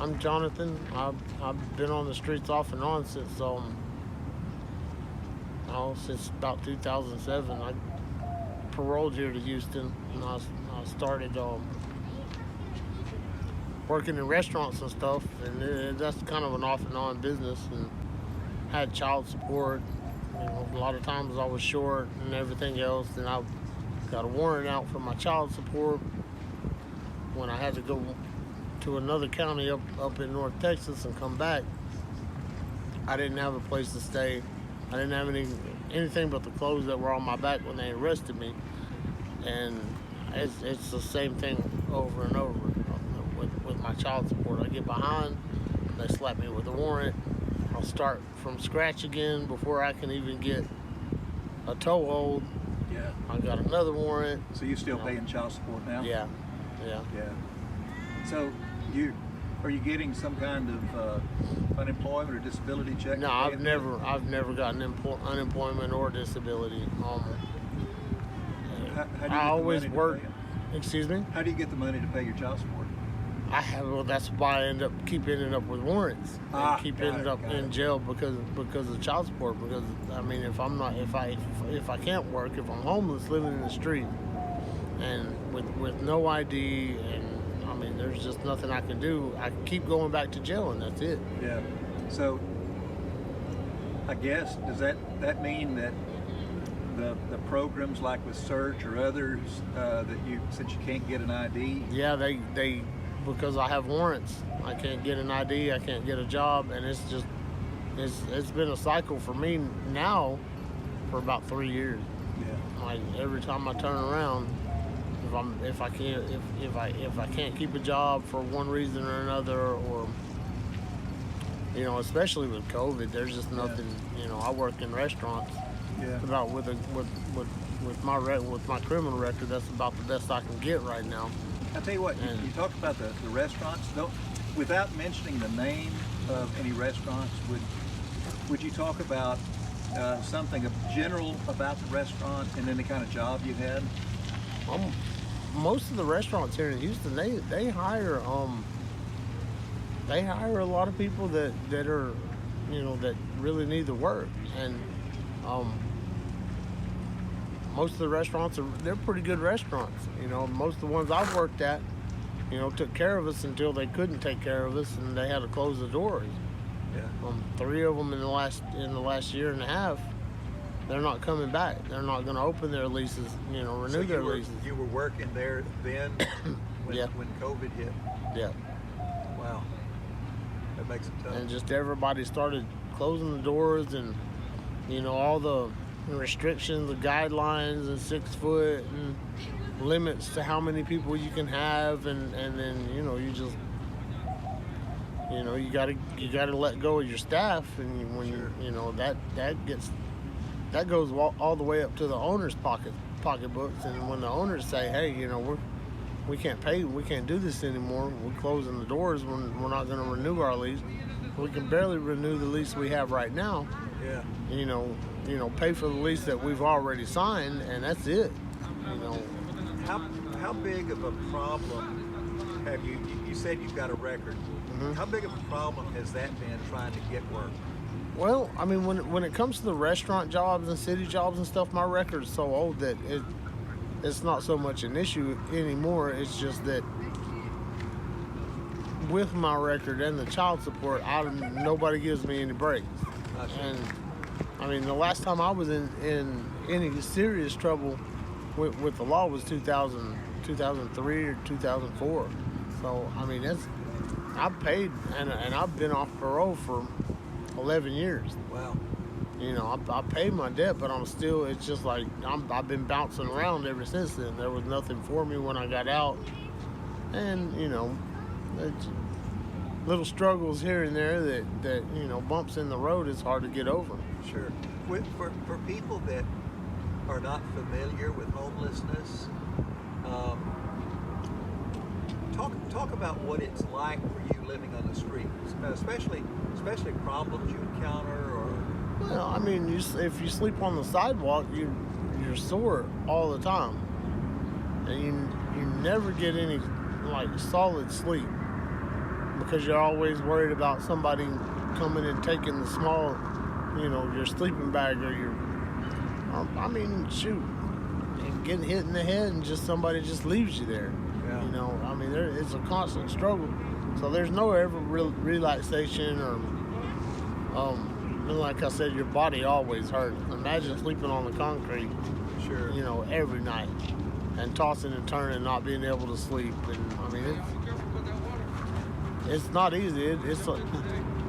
I'm Jonathan. I've been on the streets off and on since since about 2007. I paroled here to Houston, and I started working in restaurants and stuff, and that's kind of an off and on business, and had child support. A lot of times I was short and everything else, and I got a warrant out for my child support when I had to go to another county up in North Texas and come back. I didn't have a place to stay. I didn't have anything but the clothes that were on my back when they arrested me. And it's the same thing over and over with my child support. I get behind, they slap me with a warrant. I'll start from scratch again before I can even get a toehold. Yeah. I got another warrant. So you're still paying child support now? Yeah. So are you getting some kind of unemployment or disability check? No, I've never gotten unemployment or disability. How do you I always work. Excuse me. How do you get the money to pay your child support? Well, that's why I keep ending up with warrants and keep ending up in jail because of child support. Because I mean, if I can't work, if I'm homeless, living in the street, and with no ID, and I mean, there's just nothing I can do. I can keep going back to jail, and that's it. Yeah. So I guess does that mean that the programs like with Search or others that since you can't get an ID? Yeah, they because I have warrants. I can't get an ID. I can't get a job, and it's been a cycle for me now for about 3 years. Yeah. Like every time I turn around, if I can't keep a job for one reason or another, or especially with COVID, there's just nothing. Yeah. I work in restaurants. Yeah. About with my criminal record, that's about the best I can get right now. I'll tell you what, you talked about the restaurants. Without mentioning the name of any restaurants, would you talk about something general about the restaurant and then the kind of job you had? Most of the restaurants here in Houston, they hire a lot of people that are that really need the work, and most of the restaurants they're pretty good restaurants. Most of the ones I've worked at, took care of us until they couldn't take care of us, and they had to close the doors. Yeah. 3 of them in the last year and a half, they're not coming back. They're not going to open their leases, renew their leases. You were working there then when COVID hit? Yeah. Wow. That makes it tough. And just everybody started closing the doors, and all the restrictions, the guidelines, and 6 foot and limits to how many people you can have, and then you just you gotta let go of your staff, and when that goes all the way up to the owner's pocketbooks, and when the owners say, hey, we can't pay, we can't do this anymore, we're closing the doors, we're not going to renew our lease. We can barely renew the lease we have right now. Yeah. Pay for the lease that we've already signed, and that's it. How big of a problem have you said you've got a record? Mm-hmm. How big of a problem has that been trying to get work? Well, I mean, when it comes to the restaurant jobs and city jobs and stuff, my record is so old that it's not so much an issue anymore. It's just that with my record and the child support, nobody gives me any breaks. And I mean, the last time I was in any serious trouble with the law was 2003 or 2004. So I mean, I've paid and I've been off parole for 11 years. Wow. I paid my debt, but I'm still. It's just like I've been bouncing around ever since then. There was nothing for me when I got out, and little struggles here and there that bumps in the road is hard to get over. Sure. For people that are not familiar with homelessness, talk about what it's like for you living on the streets, especially problems you encounter. Or well, I mean, if you sleep on the sidewalk, you're sore all the time, and you never get any solid sleep. because you're always worried about somebody coming and taking the small, your sleeping bag or your, shoot, and getting hit in the head and just somebody just leaves you there. Yeah. It's a constant struggle. So there's no ever real relaxation or, like I said, your body always hurts. Imagine sleeping on the concrete, Sure. Every night and tossing and turning, not being able to sleep. And it's not easy. It's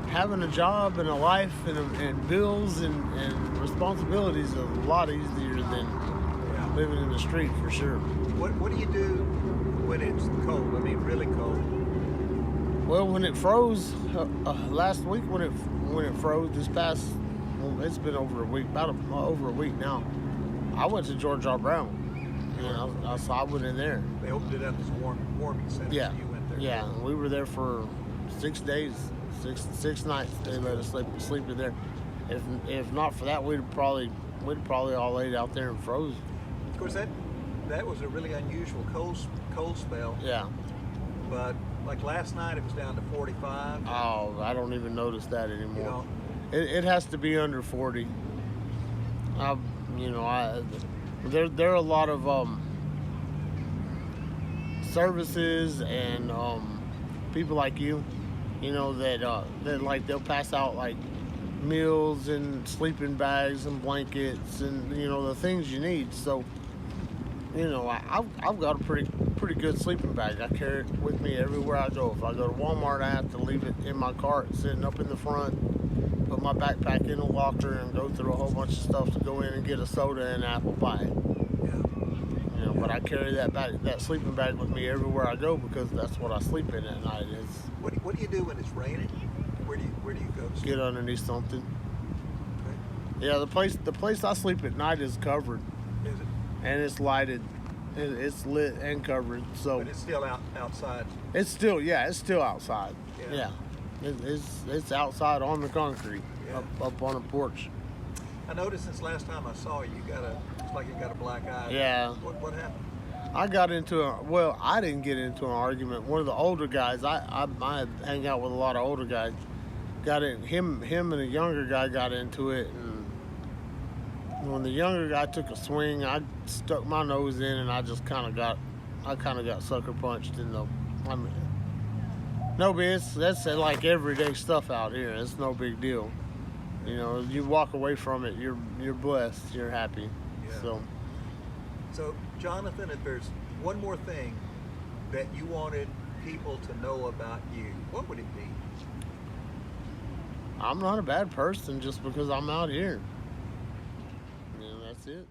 having a job and a life and bills and responsibilities is a lot easier than living in the street, for sure. What do you do when it's cold? I mean, really cold. Well, when it froze last week, when it froze this past, it's been over a week, over a week now. I went to George R. Brown. So I went in there. They opened it up as a warming center. Yeah, So you went there. yeah. And we were there for 6 days, six nights. They let us sleep in there. If not for that, we'd probably all laid out there and froze. Of course, that was a really unusual cold spell. Yeah. But like last night, it was down to 45. Oh, I don't even notice that anymore. You know, It has to be under 40. There are a lot of services and people like you, that like they'll pass out like meals and sleeping bags and blankets and the things you need. So I've got a pretty good sleeping bag. I carry it with me everywhere I go. If I go to Walmart, I have to leave it in my cart sitting up in the front, put my backpack in a locker, and go through a whole bunch of stuff to go in and get a soda and apple pie. yeah. But I carry that sleeping bag with me everywhere I go because that's what I sleep in at night. Is What do you do when it's raining? Where do you go? To sleep? get underneath something. Okay. Yeah, the place I sleep at night is covered Is it? and it's lighted. It's lit and covered. So But it's still outside. it's still outside. Yeah. Yeah. It's outside on the concrete, Yeah. up on a porch. I noticed since last time I saw you, it's like you got a black eye. Yeah. What happened? I didn't get into an argument. One of the older guys, I hang out with a lot of older guys, him and a younger guy got into it, and when the younger guy took a swing, I stuck my nose in and I kind of got sucker punched in the, that's like everyday stuff out here. It's no big deal. You walk away from it, you're blessed, you're happy. Yeah. So, Jonathan, if there's one more thing that you wanted people to know about you, what would it be? I'm not a bad person just because I'm out here. That's it.